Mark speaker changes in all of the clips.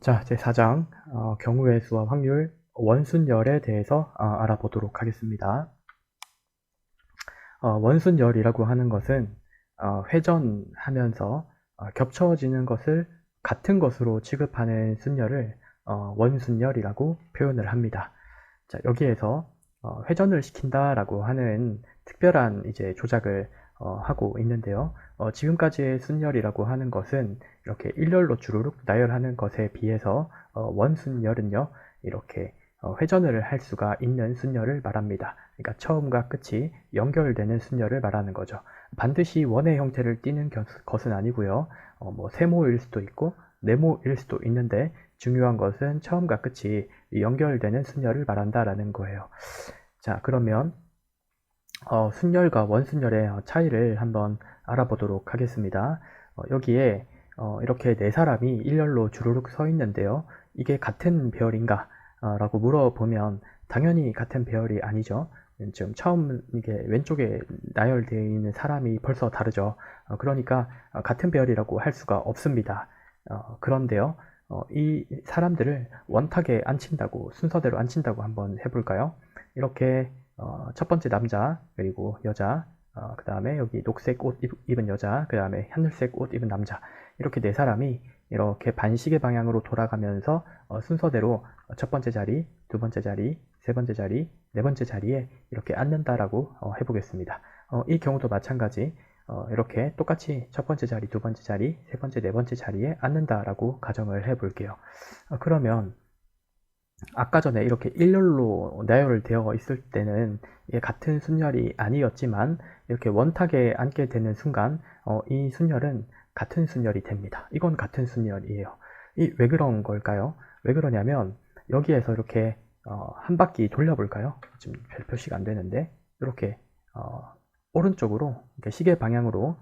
Speaker 1: 자, 제4장 경우의 수와 확률, 원순열에 대해서 알아보도록 하겠습니다. 원순열이라고 하는 것은 회전하면서 겹쳐지는 것을 같은 것으로 취급하는 순열을 원순열이라고 표현을 합니다. 자, 여기에서 회전을 시킨다라고 하는 특별한 이제 조작을 하고 있는데요. 지금까지의 순열이라고 하는 것은 이렇게 일렬로 주르륵 나열하는 것에 비해서 원순열은요, 이렇게 회전을 할 수가 있는 순열을 말합니다. 그러니까 처음과 끝이 연결되는 순열을 말하는 거죠. 반드시 원의 형태를 띠는 것은 아니고요. 뭐 세모일 수도 있고 네모일 수도 있는데 중요한 것은 처음과 끝이 연결되는 순열을 말한다라는 거예요. 자, 그러면 순열과 원순열의 차이를 한번 알아보도록 하겠습니다. 여기에 이렇게 네 사람이 일렬로 주르륵 서 있는데요. 이게 같은 배열인가? 라고 물어보면 당연히 같은 배열이 아니죠. 지금 처음 이게 왼쪽에 나열되어 있는 사람이 벌써 다르죠. 그러니까 같은 배열이라고 할 수가 없습니다. 그런데요. 이 사람들을 원탁에 앉힌다고, 순서대로 앉힌다고 한번 해볼까요? 이렇게 첫 번째 남자, 그리고 여자, 그 다음에 여기 녹색 옷 입은 여자, 그 다음에 하늘색 옷 입은 남자, 이렇게 네 사람이 이렇게 반시계 방향으로 돌아가면서 순서대로 첫 번째 자리, 두 번째 자리, 세 번째 자리, 네 번째 자리에 이렇게 앉는다라고 해보겠습니다. 이 경우도 마찬가지 이렇게 똑같이 첫 번째 자리, 두 번째 자리, 세 번째, 네 번째 자리에 앉는다라고 가정을 해볼게요. 그러면 아까 전에 이렇게 일렬로 나열되어 있을 때는 이게 같은 순열이 아니었지만 이렇게 원탁에 앉게 되는 순간 이 순열은 같은 순열이 됩니다. 이건 같은 순열이에요. 왜 그런 걸까요? 왜 그러냐면 여기에서 이렇게 한 바퀴 돌려볼까요? 지금 별 표시가 안 되는데 이렇게 오른쪽으로 시계 방향으로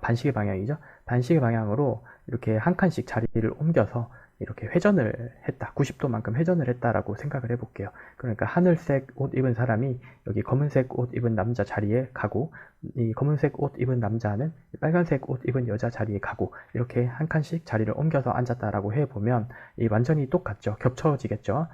Speaker 1: 반시계 방향이죠. 반시계 방향으로 이렇게 한 칸씩 자리를 옮겨서 이렇게 회전을 했다. 90도만큼 회전을 했다라고 생각을 해볼게요. 그러니까 하늘색 옷 입은 사람이 여기 검은색 옷 입은 남자 자리에 가고 이 검은색 옷 입은 남자는 빨간색 옷 입은 여자 자리에 가고 이렇게 한 칸씩 자리를 옮겨서 앉았다라고 해보면 이 완전히 똑같죠. 겹쳐지겠죠.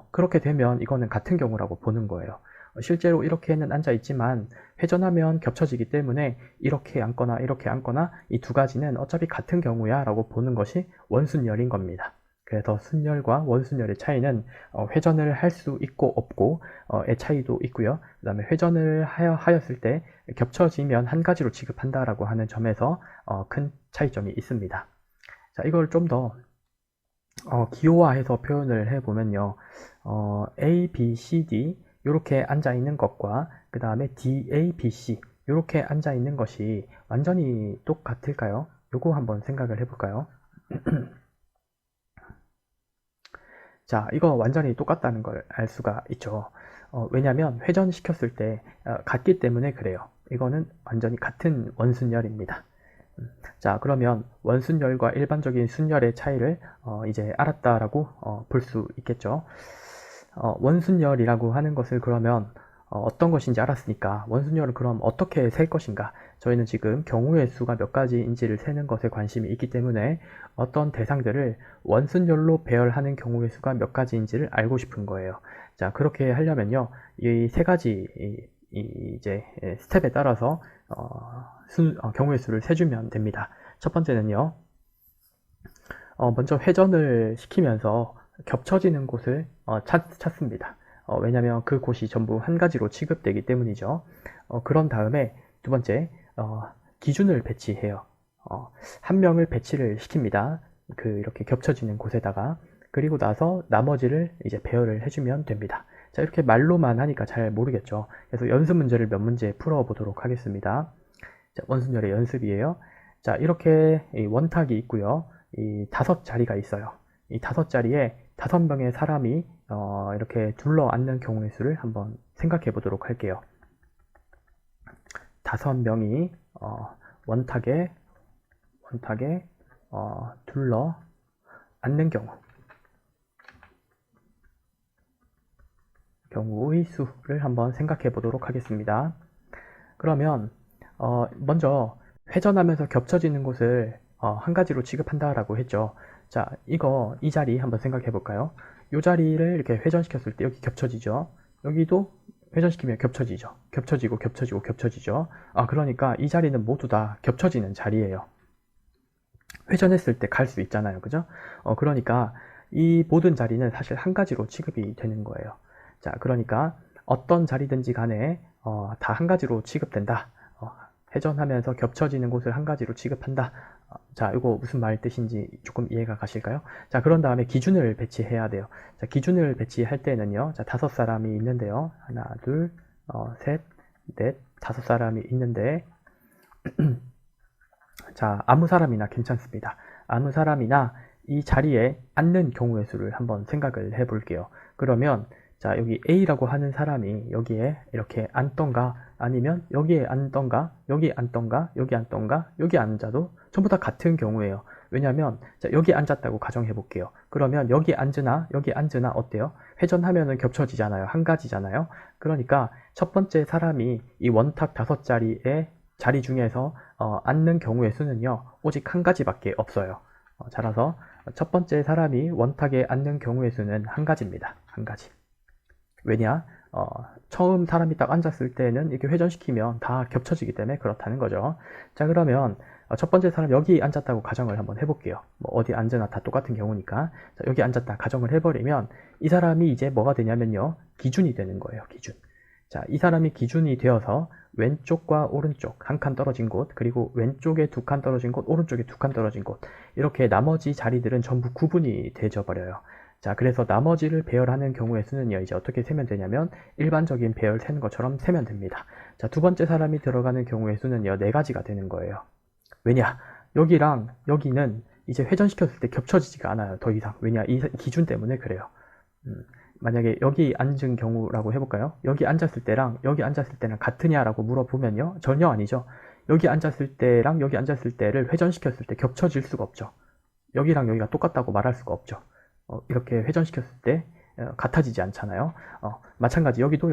Speaker 1: 그렇게 되면 이거는 같은 경우라고 보는 거예요. 실제로 이렇게는 앉아 있지만 회전하면 겹쳐지기 때문에 이렇게 앉거나 이렇게 앉거나 이 두 가지는 어차피 같은 경우야 라고 보는 것이 원순열인 겁니다. 그래서 순열과 원순열의 차이는 회전을 할 수 있고 없고의 차이도 있고요. 그 다음에 회전을 하였을 때 겹쳐지면 한 가지로 취급한다라고 하는 점에서 큰 차이점이 있습니다. 자, 이걸 좀 더 기호화해서 표현을 해보면요. A, B, C, D 이렇게 앉아 있는 것과 그 다음에 D, A, B, C 이렇게 앉아 있는 것이 완전히 똑같을까요? 요거 한번 생각을 해볼까요? 자, 이거 완전히 똑같다는 걸 알 수가 있죠. 왜냐면 회전시켰을 때 같기 때문에 그래요. 이거는 완전히 같은 원순열입니다. 자, 그러면 원순열과 일반적인 순열의 차이를 이제 알았다라고 볼 수 있겠죠. 원순열이라고 하는 것을 그러면 어떤 것인지 알았으니까 원순열을 그럼 어떻게 셀 것인가? 저희는 지금 경우의 수가 몇 가지인지를 세는 것에 관심이 있기 때문에 어떤 대상들을 원순열로 배열하는 경우의 수가 몇 가지인지를 알고 싶은 거예요. 자, 그렇게 하려면요, 이 세 가지 이제 스텝에 따라서 경우의 수를 세주면 됩니다. 첫 번째는요, 먼저 회전을 시키면서 겹쳐지는 곳을 찾습니다. 왜냐하면 그 곳이 전부 한 가지로 취급되기 때문이죠. 그런 다음에 두 번째, 기준을 배치해요. 한 명을 배치를 시킵니다. 이렇게 겹쳐지는 곳에다가. 그리고 나서 나머지를 이제 배열을 해주면 됩니다. 자, 이렇게 말로만 하니까 잘 모르겠죠. 그래서 연습 문제를 몇 문제 풀어보도록 하겠습니다. 자, 원순열의 연습이에요. 자, 이렇게 원탁이 있고요. 이 5자리가 있어요. 이 5자리에 5명의 사람이 이렇게 둘러 앉는 경우의 수를 한번 생각해 보도록 할게요. 5명이 원탁에 둘러 앉는 경우의 수를 한번 생각해 보도록 하겠습니다. 그러면 먼저 회전하면서 겹쳐지는 곳을 한 가지로 취급한다라고 했죠. 자, 이 자리 한번 생각해 볼까요? 이 자리를 이렇게 회전시켰을 때 여기 겹쳐지죠? 여기도 회전시키면 겹쳐지죠? 겹쳐지고 겹쳐지고 겹쳐지죠? 그러니까 이 자리는 모두 다 겹쳐지는 자리예요. 회전했을 때 갈 수 있잖아요. 그죠? 그러니까 이 모든 자리는 사실 한 가지로 취급이 되는 거예요. 자, 그러니까 어떤 자리든지 간에 다 한 가지로 취급된다. 회전하면서 겹쳐지는 곳을 한 가지로 취급한다. 자, 이거 무슨 말 뜻인지 조금 이해가 가실까요? 자, 그런 다음에 기준을 배치해야 돼요. 자, 기준을 배치할 때는요. 자, 5사람이 있는데요. 하나, 둘, 셋, 넷, 5사람이 있는데 자, 아무 사람이나 괜찮습니다. 아무 사람이나 이 자리에 앉는 경우의 수를 한번 생각을 해 볼게요. 그러면 자, 여기 A라고 하는 사람이 여기에 이렇게 앉던가 아니면 여기에 앉던가 여기 앉던가 여기 앉던가 여기 앉아도 전부 다 같은 경우예요. 왜냐하면 자, 여기 앉았다고 가정해 볼게요. 그러면 여기 앉으나 여기 앉으나 어때요? 회전하면은 겹쳐지잖아요. 한 가지잖아요. 그러니까 첫 번째 사람이 이 원탁 5자리의 자리 중에서 앉는 경우의 수는요 오직 한 가지밖에 없어요. 따라서 첫 번째 사람이 원탁에 앉는 경우의 수는 한 가지입니다. 한 가지. 왜냐? 처음 사람이 딱 앉았을 때는 이렇게 회전시키면 다 겹쳐지기 때문에 그렇다는 거죠. 자, 그러면 첫 번째 사람 여기 앉았다고 가정을 한번 해볼게요. 뭐 어디 앉으나 다 똑같은 경우니까. 자, 여기 앉았다 가정을 해버리면 이 사람이 이제 뭐가 되냐면요. 기준이 되는 거예요. 기준. 자, 이 사람이 기준이 되어서 왼쪽과 오른쪽 한 칸 떨어진 곳, 그리고 왼쪽에 2칸 떨어진 곳, 오른쪽에 2칸 떨어진 곳, 이렇게 나머지 자리들은 전부 구분이 되져 버려요. 자, 그래서 나머지를 배열하는 경우의 수는요, 이제 어떻게 세면 되냐면 일반적인 배열 세는 것처럼 세면 됩니다. 자, 두 번째 사람이 들어가는 경우의 수는요, 4가지가 되는 거예요. 왜냐? 여기랑 여기는 이제 회전시켰을 때 겹쳐지지가 않아요, 더 이상. 왜냐? 이 기준 때문에 그래요. 만약에 여기 앉은 경우라고 해볼까요? 여기 앉았을 때랑 여기 앉았을 때랑 같으냐라고 물어보면요, 전혀 아니죠. 여기 앉았을 때랑 여기 앉았을 때를 회전시켰을 때 겹쳐질 수가 없죠. 여기랑 여기가 똑같다고 말할 수가 없죠. 이렇게 회전시켰을 때 같아지지 않잖아요. 마찬가지 여기도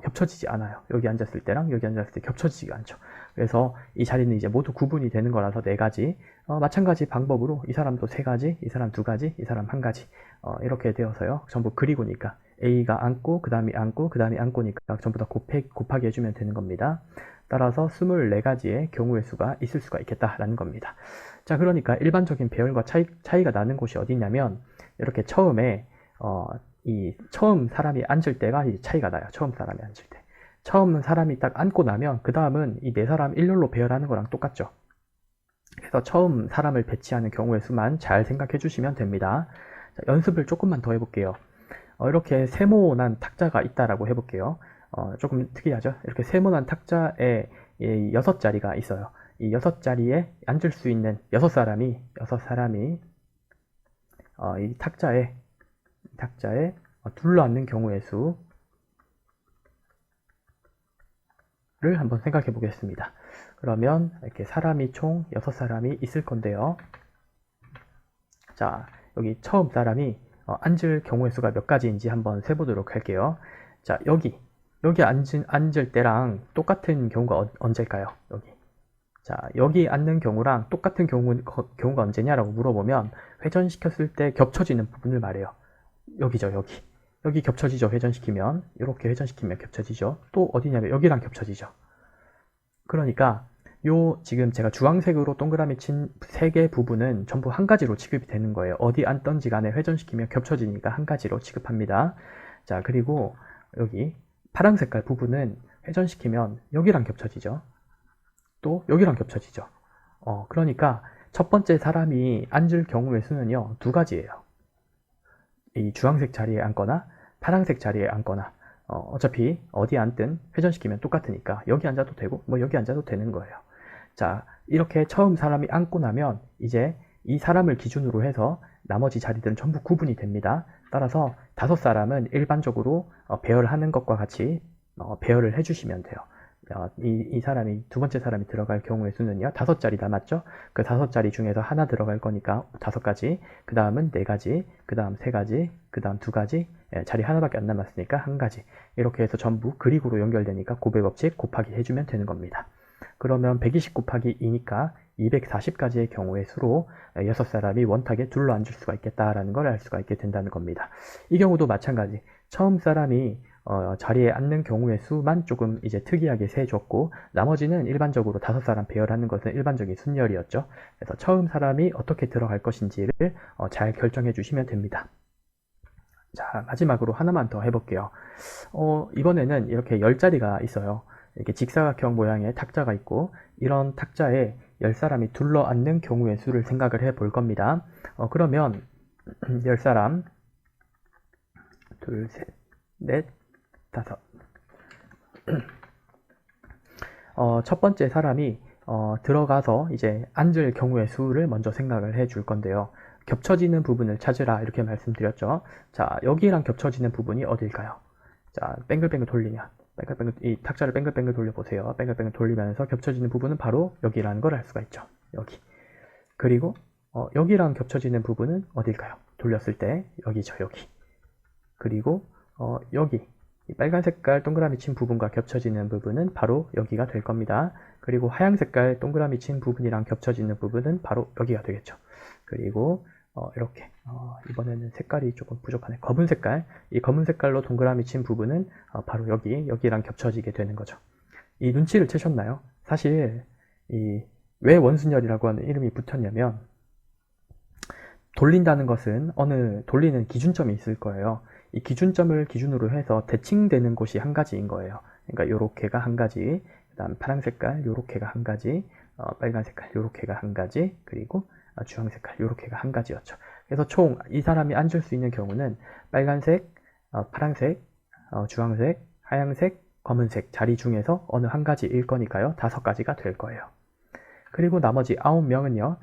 Speaker 1: 겹쳐지지 않아요. 여기 앉았을 때랑 여기 앉았을 때 겹쳐지지가 않죠. 그래서 이 자리는 이제 모두 구분이 되는 거라서 4가지. 마찬가지 방법으로 이 사람도 3가지, 이 사람 2가지, 이 사람 1가지. 이렇게 되어서요. 전부 그리고니까 A가 앉고 그 다음이 앉고 그 다음이 앉고니까 전부 다 곱하기 해주면 되는 겁니다. 따라서 24가지의 경우의 수가 있을 수가 있겠다라는 겁니다. 자, 그러니까 일반적인 배열과 차이가 나는 곳이 어디냐면 이렇게 처음에 이 처음 사람이 앉을 때가 차이가 나요. 처음 사람이 앉을 때. 처음 사람이 딱 앉고 나면 그 다음은 이 4사람 일렬로 배열하는 거랑 똑같죠. 그래서 처음 사람을 배치하는 경우의 수만 잘 생각해 주시면 됩니다. 자, 연습을 조금만 더 해볼게요. 이렇게 세모난 탁자가 있다라고 해볼게요. 조금 특이하죠? 이렇게 세모난 탁자에 6자리가 있어요. 이 6자리에 앉을 수 있는 6사람이 이 탁자에 둘러앉는 경우의 수를 한번 생각해 보겠습니다. 그러면 이렇게 사람이 총 6사람이 있을 건데요. 자, 여기 처음 사람이 앉을 경우의 수가 몇 가지인지 한번 세보도록 할게요. 자, 여기 앉을 때랑 똑같은 경우가 언제일까요? 여기. 자, 여기 앉는 경우랑 똑같은 경우가 언제냐라고 물어보면 회전시켰을 때 겹쳐지는 부분을 말해요. 여기죠, 여기. 여기 겹쳐지죠, 회전시키면. 이렇게 회전시키면 겹쳐지죠. 또 어디냐면 여기랑 겹쳐지죠. 그러니까 지금 제가 주황색으로 동그라미 친 3개 부분은 전부 한 가지로 취급이 되는 거예요. 어디 앉던지 간에 회전시키면 겹쳐지니까 한 가지로 취급합니다. 자, 그리고 여기 파란 색깔 부분은 회전시키면 여기랑 겹쳐지죠. 또 여기랑 겹쳐지죠. 그러니까 첫 번째 사람이 앉을 경우의 수는요, 2가지예요. 이 주황색 자리에 앉거나 파란색 자리에 앉거나 어차피 어디 앉든 회전시키면 똑같으니까 여기 앉아도 되고 뭐 여기 앉아도 되는 거예요. 자, 이렇게 처음 사람이 앉고 나면 이제 이 사람을 기준으로 해서 나머지 자리들은 전부 구분이 됩니다. 따라서 5사람은 일반적으로 배열하는 것과 같이 배열을 해주시면 돼요. 이 사람이 두 번째 사람이 들어갈 경우의 수는요 5자리 남았죠. 그 5자리 중에서 하나 들어갈 거니까 5가지, 그 다음은 4가지, 그 다음 3가지, 그 다음 2가지, 자리 하나밖에 안 남았으니까 1가지. 이렇게 해서 전부 그릭으로 연결되니까 곱의 법칙 곱하기 해주면 되는 겁니다. 그러면 120 곱하기 2니까 240가지의 경우의 수로 6사람이 원탁에 둘러앉을 수가 있겠다라는 걸 알 수가 있게 된다는 겁니다. 이 경우도 마찬가지. 처음 사람이 자리에 앉는 경우의 수만 조금 이제 특이하게 세줬고, 나머지는 일반적으로 5사람 배열하는 것은 일반적인 순열이었죠. 그래서 처음 사람이 어떻게 들어갈 것인지를 잘 결정해 주시면 됩니다. 자, 마지막으로 하나만 더 해볼게요. 이번에는 이렇게 10자리가 있어요. 이렇게 직사각형 모양의 탁자가 있고, 이런 탁자에 10사람이 둘러앉는 경우의 수를 생각을 해 볼 겁니다. 그러면 10사람, 둘, 셋, 넷, 다섯. 첫 번째 사람이 들어가서 이제 앉을 경우의 수를 먼저 생각을 해 줄 건데요. 겹쳐지는 부분을 찾으라 이렇게 말씀드렸죠. 자, 여기랑 겹쳐지는 부분이 어딜까요? 자, 뱅글뱅글 돌리면 이 탁자를 뱅글뱅글 돌려보세요. 뱅글뱅글 돌리면서 겹쳐지는 부분은 바로 여기라는 걸 알 수가 있죠. 여기. 그리고 여기랑 겹쳐지는 부분은 어딜까요? 돌렸을 때 여기죠. 여기. 그리고 여기 이 빨간 색깔 동그라미 친 부분과 겹쳐지는 부분은 바로 여기가 될 겁니다. 그리고 하얀 색깔 동그라미 친 부분이랑 겹쳐지는 부분은 바로 여기가 되겠죠. 그리고 이렇게 이번에는 색깔이 조금 부족하네. 검은 색깔, 이 검은 색깔로 동그라미 친 부분은 바로 여기랑 겹쳐지게 되는 거죠. 이 눈치를 채셨나요? 사실 왜 원순열이라고 하는 이름이 붙었냐면, 돌린다는 것은 돌리는 기준점이 있을 거예요. 이 기준점을 기준으로 해서 대칭되는 곳이 한 가지인 거예요. 그러니까 요렇게가 한 가지, 그 다음 파란 색깔 요렇게가 한 가지, 빨간 색깔 요렇게가 한 가지, 그리고 주황 색깔 요렇게가 한 가지였죠. 그래서 총 이 사람이 앉을 수 있는 경우는 빨간색, 파란색, 주황색, 하얀색, 검은색 자리 중에서 어느 한 가지일 거니까요. 5가지가 될 거예요. 그리고 나머지 9명은요.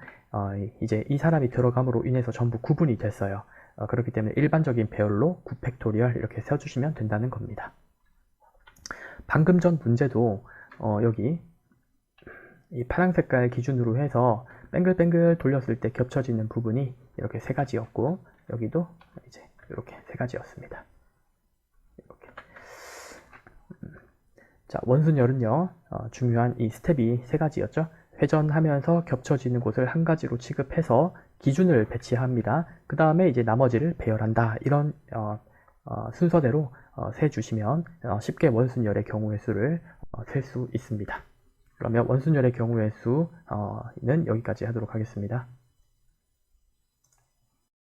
Speaker 1: 이제 이 사람이 들어감으로 인해서 전부 구분이 됐어요. 그렇기 때문에 일반적인 배열로 9팩토리얼 이렇게 세워주시면 된다는 겁니다. 방금 전 문제도 여기 이 파란 색깔 기준으로 해서 뱅글뱅글 돌렸을 때 겹쳐지는 부분이 이렇게 3가지였고, 여기도 이제 이렇게 3가지였습니다. 이렇게. 자, 원순열은요, 중요한 이 스텝이 3가지였죠. 회전하면서 겹쳐지는 곳을 한 가지로 취급해서 기준을 배치합니다. 그 다음에 이제 나머지를 배열한다. 이런 순서대로 세주시면 쉽게 원순열의 경우의 수를 셀 수 있습니다. 그러면 원순열의 경우의 수는 여기까지 하도록 하겠습니다.